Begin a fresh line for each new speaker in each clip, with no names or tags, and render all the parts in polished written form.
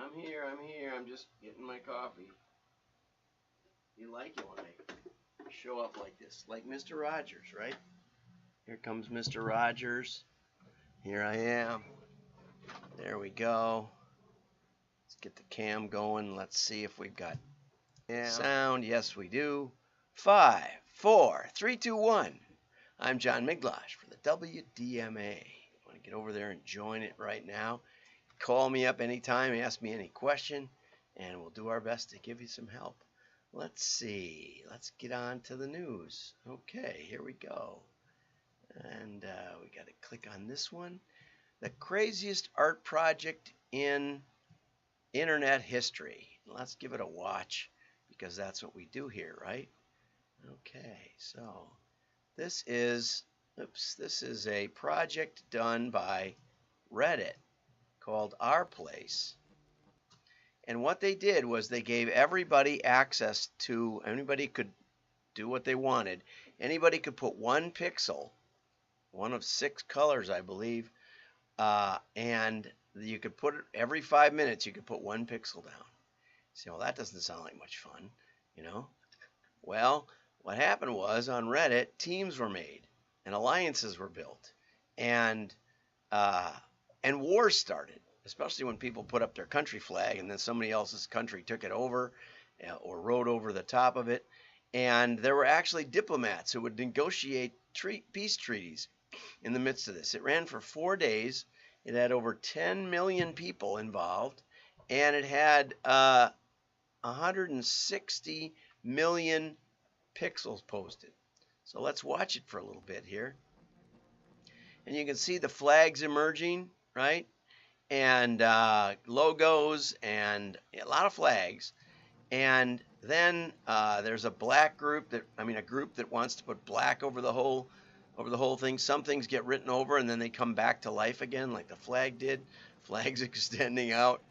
I'm here. I'm just getting my coffee. You like it when I show up like this, like Mr. Rogers, right? Here comes Mr. Rogers. Here I am. There we go. Let's get the cam going. Let's see if we've got sound. Yes, we do. 5, 4, 3, 2, 1. I'm John Miglosh for the WDMA. I want to get over there and join it right now. Call me up anytime, ask me any question, and we'll do our best to give you some help. Let's see. Let's get on to the news. Okay, here we go. And we got to click on this one. The craziest art project in internet history. Let's give it a watch because that's what we do here, right? Okay, so this is a project done by Reddit called rplace. And what they did was they gave everybody access to, anybody could do what they wanted. Anybody could put one pixel, one of 6 colors, I believe, and you could put it every 5 minutes, you could put one pixel down. See, well, that doesn't sound like much fun, you know? Well, what happened was on Reddit, teams were made and alliances were built, and wars started, especially when people put up their country flag and then somebody else's country took it over or rode over the top of it. And there were actually diplomats who would negotiate peace treaties in the midst of this. It ran for 4 days. It had over 10 million people involved, and it had 160 million pixels posted. So let's watch it for a little bit here. And you can see the flags emerging, right? And logos and a lot of flags. And then there's a black group a group that wants to put black over the whole thing. Some things get written over and then they come back to life again, like the flag did. Flags extending out,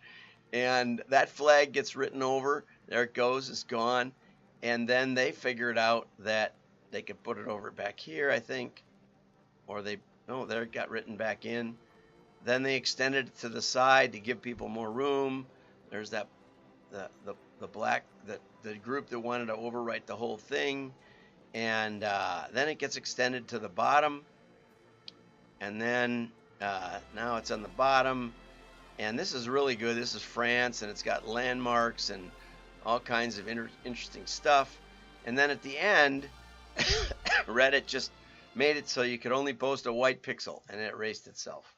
and that flag gets written over. There it goes, it's gone. And then they figured out that they could put it over back here, I think, or there it got written back in. Then they extended it to the side to give people more room. There's that the group that wanted to overwrite the whole thing, and then it gets extended to the bottom, and then now it's on the bottom. And this is really good. This is France, and it's got landmarks and all kinds of interesting stuff. And then at the end, Reddit just made it so you could only post a white pixel, and it erased itself.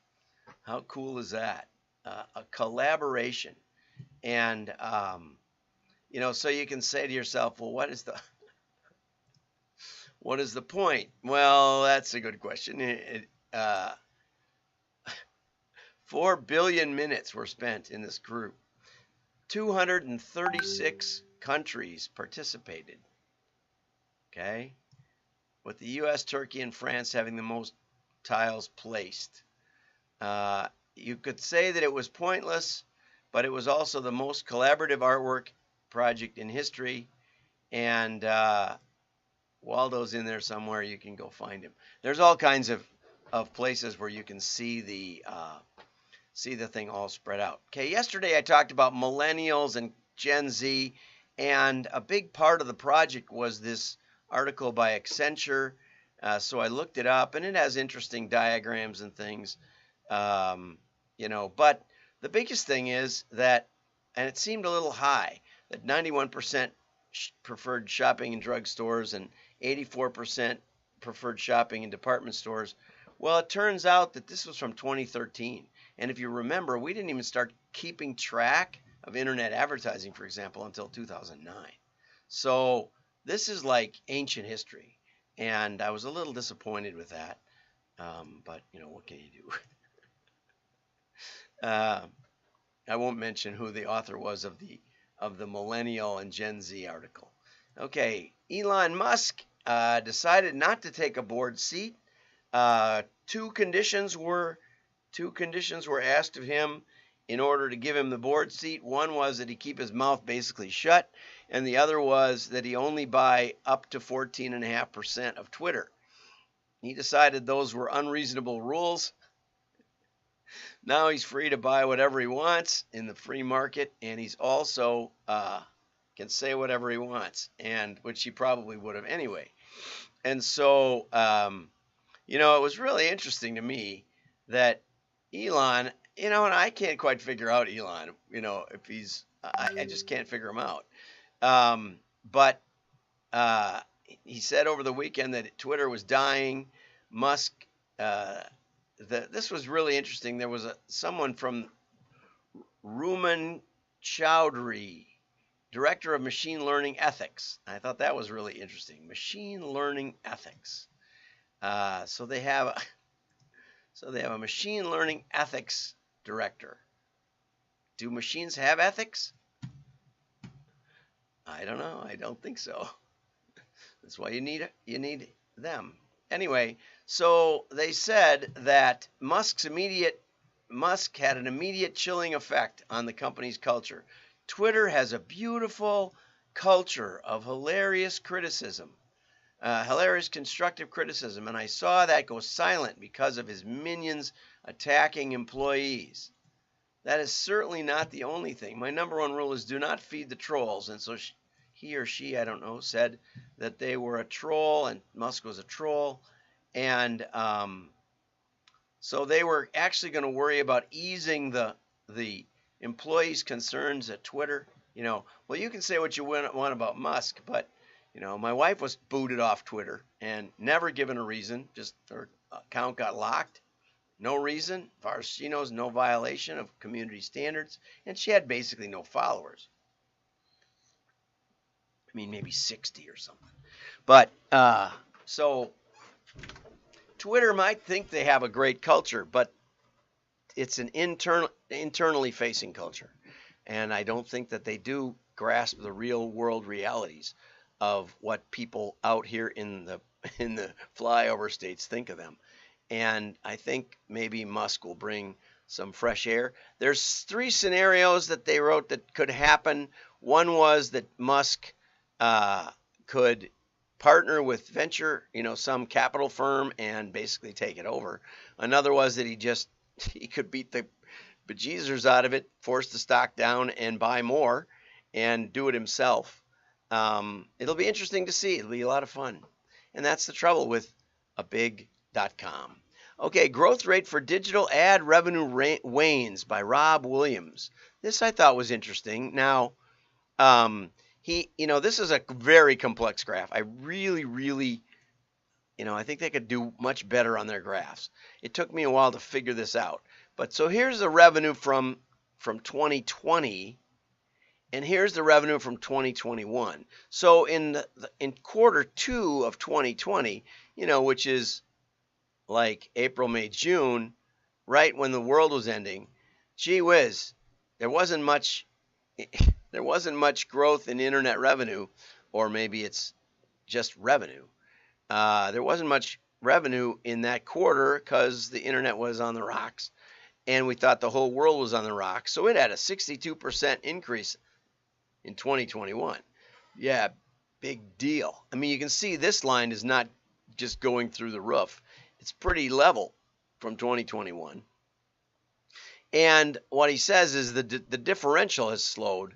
How cool is that? A collaboration. And, so you can say to yourself, well, what is the point? Well, that's a good question. 4 billion minutes were spent in this group. 236 countries participated. Okay? With the U.S., Turkey, and France having the most tiles placed. You could say that it was pointless, but it was also the most collaborative artwork project in history. And Waldo's in there somewhere. You can go find him. There's all kinds of places where you can see the thing all spread out. Okay, yesterday I talked about millennials and Gen Z, and a big part of the project was this article by Accenture. So I looked it up, and it has interesting diagrams and things, But the biggest thing is that, and it seemed a little high, that 91% preferred shopping in drugstores and 84% preferred shopping in department stores. Well, it turns out that this was from 2013. And if you remember, we didn't even start keeping track of internet advertising, for example, until 2009. So this is like ancient history. And I was a little disappointed with that. But, what can you do? I won't mention who the author was of the Millennial and Gen Z article. Okay, Elon Musk decided not to take a board seat. Two conditions were asked of him in order to give him the board seat. One was that he keep his mouth basically shut, and the other was that he only buy up to 14.5% of Twitter. He decided those were unreasonable rules. Now he's free to buy whatever he wants in the free market, and he's also can say whatever he wants, and which he probably would have anyway. And so, it was really interesting to me that Elon, and I can't quite figure out Elon, if he's, I just can't figure him out. But he said over the weekend that Twitter was dying. Musk, this was really interesting. There was someone from Ruman Chowdhury, director of machine learning ethics. I thought that was really interesting. Machine learning ethics. So they have a machine learning ethics director. Do machines have ethics? I don't know. I don't think so. That's why you need them. Anyway, so they said that Musk had an immediate chilling effect on the company's culture. Twitter has a beautiful culture of hilarious criticism, hilarious constructive criticism, and I saw that go silent because of his minions attacking employees. That is certainly not the only thing. My number one rule is do not feed the trolls, and so he or she, I don't know, said that they were a troll and Musk was a troll, and so they were actually going to worry about easing the employees' concerns at Twitter. Well, you can say what you want about Musk, but my wife was booted off Twitter and never given a reason. Just her account got locked. No reason. As far as she knows, no violation of community standards, and she had basically no followers. I mean, maybe 60 or something. But so Twitter might think they have a great culture, but it's an internally facing culture, and I don't think that they do grasp the real world realities of what people out here in the flyover states think of them. And I think maybe Musk will bring some fresh air. There's 3 scenarios that they wrote that could happen. One was that Musk could partner with venture, some capital firm and basically take it over. Another was that he could beat the bejesus out of it, force the stock down and buy more and do it himself. It'll be interesting to see. It'll be a lot of fun. And that's the trouble with a big.com. Okay, growth rate for digital ad revenue wanes by Rob Williams. This I thought was interesting. Now, this is a very complex graph. I really, I think they could do much better on their graphs. It took me a while to figure this out. But so here's the revenue from 2020, and here's the revenue from 2021. So in quarter 2 of 2020, which is like April, May, June, right when the world was ending, gee whiz, there wasn't much growth in internet revenue, or maybe it's just revenue. There wasn't much revenue in that quarter because the internet was on the rocks, and we thought the whole world was on the rocks. So it had a 62% increase in 2021. Yeah, big deal. I mean, you can see this line is not just going through the roof. It's pretty level from 2021. And what he says is the differential has slowed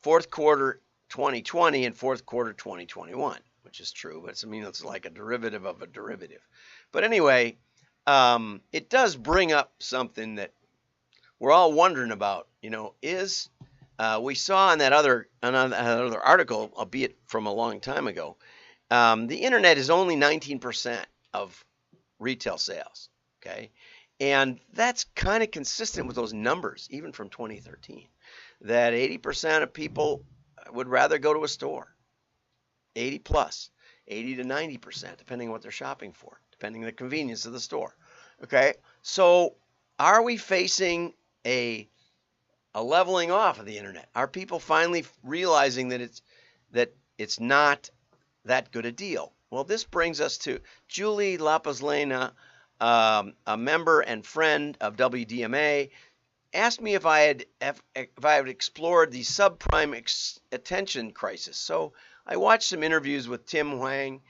fourth quarter 2020 and fourth quarter 2021, which is true, but it's like a derivative of a derivative. But anyway, it does bring up something that we're all wondering about. We saw in that other article, albeit from a long time ago, the internet is only 19% of retail sales. Okay, and that's kind of consistent with those numbers, even from 2013. That 80% of people would rather go to a store. 80 plus, 80 to 90%, depending on what they're shopping for, depending on the convenience of the store. Okay, so are we facing a leveling off of the internet? Are people finally realizing that it's not that good a deal? Well, this brings us to Julie Lapaslena, a member and friend of WDMA, asked me if I had explored the subprime attention crisis. So I watched some interviews with Tim Hwang,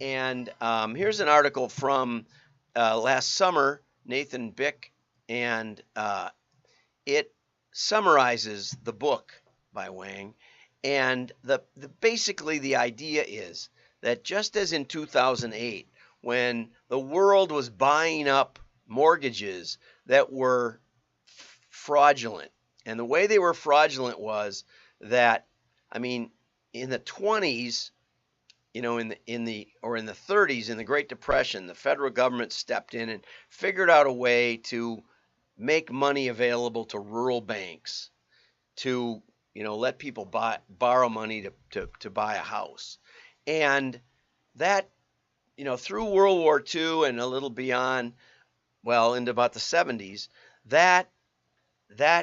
and here's an article from last summer. Nathan Bick and it summarizes the book by Hwang. And basically the idea is that just as in 2008, when the world was buying up mortgages that were fraudulent, and the way they were fraudulent was that, I mean, in the 20s, you know, in the 30s, in the Great Depression, the federal government stepped in and figured out a way to make money available to rural banks to, you know, let people borrow money to buy a house. And that, you know, through World War II and a little beyond, well, into about the 70s, that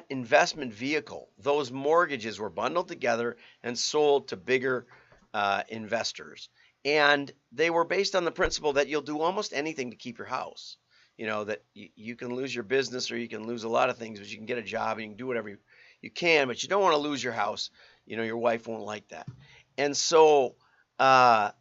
investment vehicle, those mortgages were bundled together and sold to bigger investors. And they were based on the principle that you'll do almost anything to keep your house. You know, that you can lose your business or you can lose a lot of things, but you can get a job and you can do whatever you can, but you don't want to lose your house. You know, your wife won't like that. And so, uh,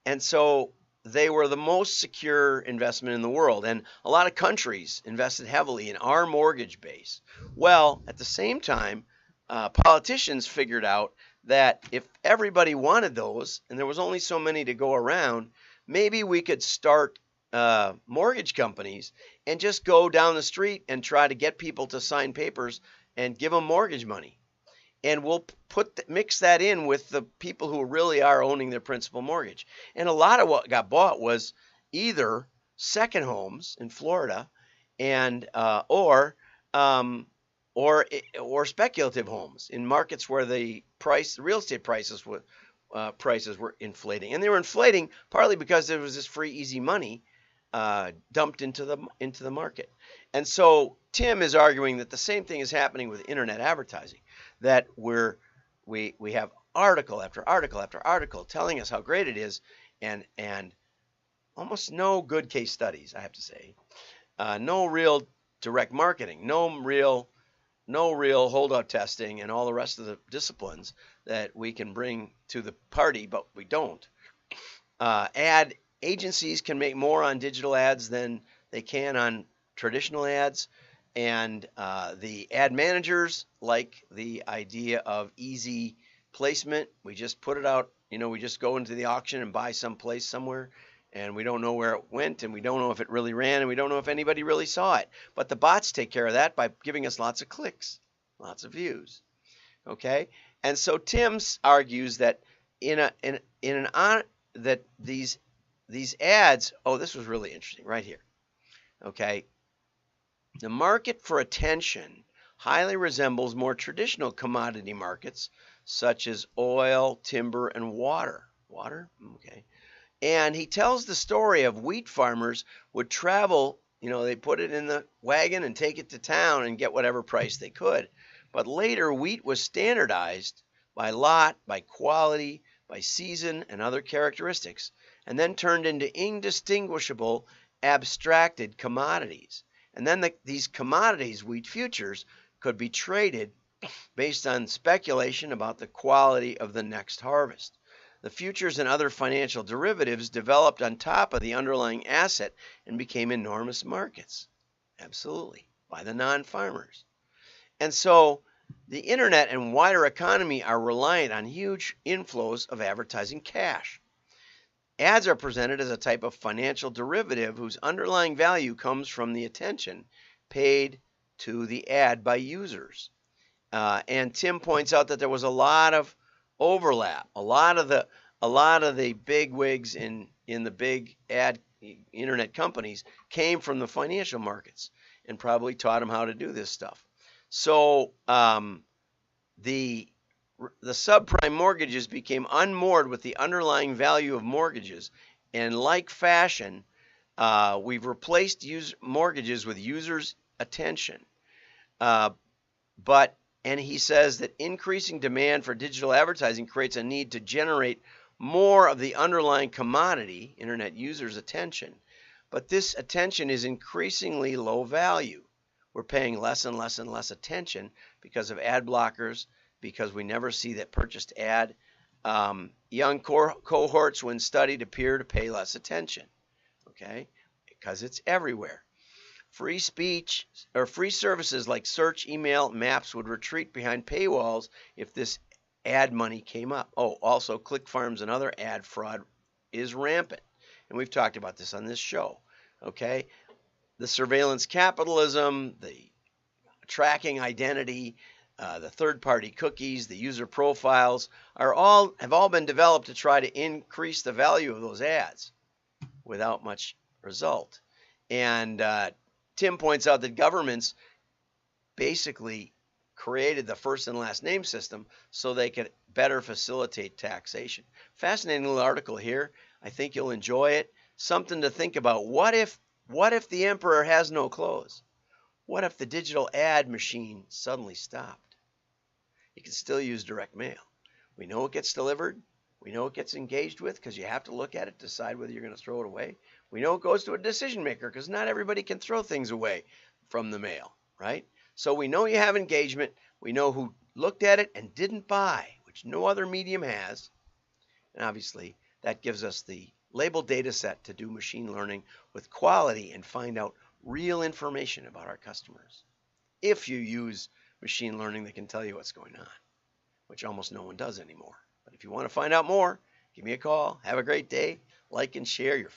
and so they were the most secure investment in the world. And a lot of countries invested heavily in our mortgage base. Well, at the same time, politicians figured out that if everybody wanted those and there was only so many to go around, maybe we could start mortgage companies and just go down the street and try to get people to sign papers and give them mortgage money. And we'll mix that in with the people who really are owning their principal mortgage. And a lot of what got bought was either second homes in Florida, and or speculative homes in markets where the real estate prices were inflating, and they were inflating partly because there was this free, easy money dumped into the market. And so Tim is arguing that the same thing is happening with internet advertising, that we have article after article after article telling us how great it is, and almost no good case studies, I have to say, no real direct marketing, no real holdout testing, and all the rest of the disciplines that we can bring to the party, but we don't. Ad agencies can make more on digital ads than they can on traditional ads. And the ad managers like the idea of easy placement. We just put it out, you know, we just go into the auction and buy some place somewhere, and we don't know where it went, and we don't know if it really ran, and we don't know if anybody really saw it. But the bots take care of that by giving us lots of clicks, lots of views. Okay? And so Tim argues that that these ads, oh, this was really interesting right here. Okay? The market for attention highly resembles more traditional commodity markets such as oil, timber, and water. Water? Okay. And he tells the story of wheat farmers would travel, you know, they put it in the wagon and take it to town and get whatever price they could. But later, wheat was standardized by lot, by quality, by season, and other characteristics, and then turned into indistinguishable, abstracted commodities. And then these commodities, wheat futures, could be traded based on speculation about the quality of the next harvest. The futures and other financial derivatives developed on top of the underlying asset and became enormous markets. Absolutely, by the non-farmers. And so the internet and wider economy are reliant on huge inflows of advertising cash. Ads are presented as a type of financial derivative whose underlying value comes from the attention paid to the ad by users. And Tim points out that there was a lot of overlap. A lot of the big wigs in the big ad internet companies came from the financial markets and probably taught them how to do this stuff. So the subprime mortgages became unmoored with the underlying value of mortgages, and like fashion, we've replaced mortgages with users' attention. And he says that increasing demand for digital advertising creates a need to generate more of the underlying commodity, internet users' attention. But this attention is increasingly low value. We're paying less and less and less attention because of ad blockers, because we never see that purchased ad. Young cohorts, when studied, appear to pay less attention, okay, because it's everywhere. Free speech or free services like search, email, maps would retreat behind paywalls if this ad money came up. Oh, also click farms and other ad fraud is rampant. And we've talked about this on this show. Okay? The surveillance capitalism, the tracking identity, the third-party cookies, the user profiles have all been developed to try to increase the value of those ads without much result. And Tim points out that governments basically created the first and last name system so they could better facilitate taxation. Fascinating little article here. I think you'll enjoy it. Something to think about. What if the emperor has no clothes? What if the digital ad machine suddenly stopped? You can still use direct mail. We know it gets delivered. We know it gets engaged with because you have to look at it, decide whether you're going to throw it away. We know it goes to a decision maker because not everybody can throw things away from the mail, right? So we know you have engagement. We know who looked at it and didn't buy, which no other medium has. And obviously, that gives us the labeled data set to do machine learning with quality and find out real information about our customers. If you use machine learning that can tell you what's going on, which almost no one does anymore. But if you want to find out more, give me a call. Have a great day. Like and share your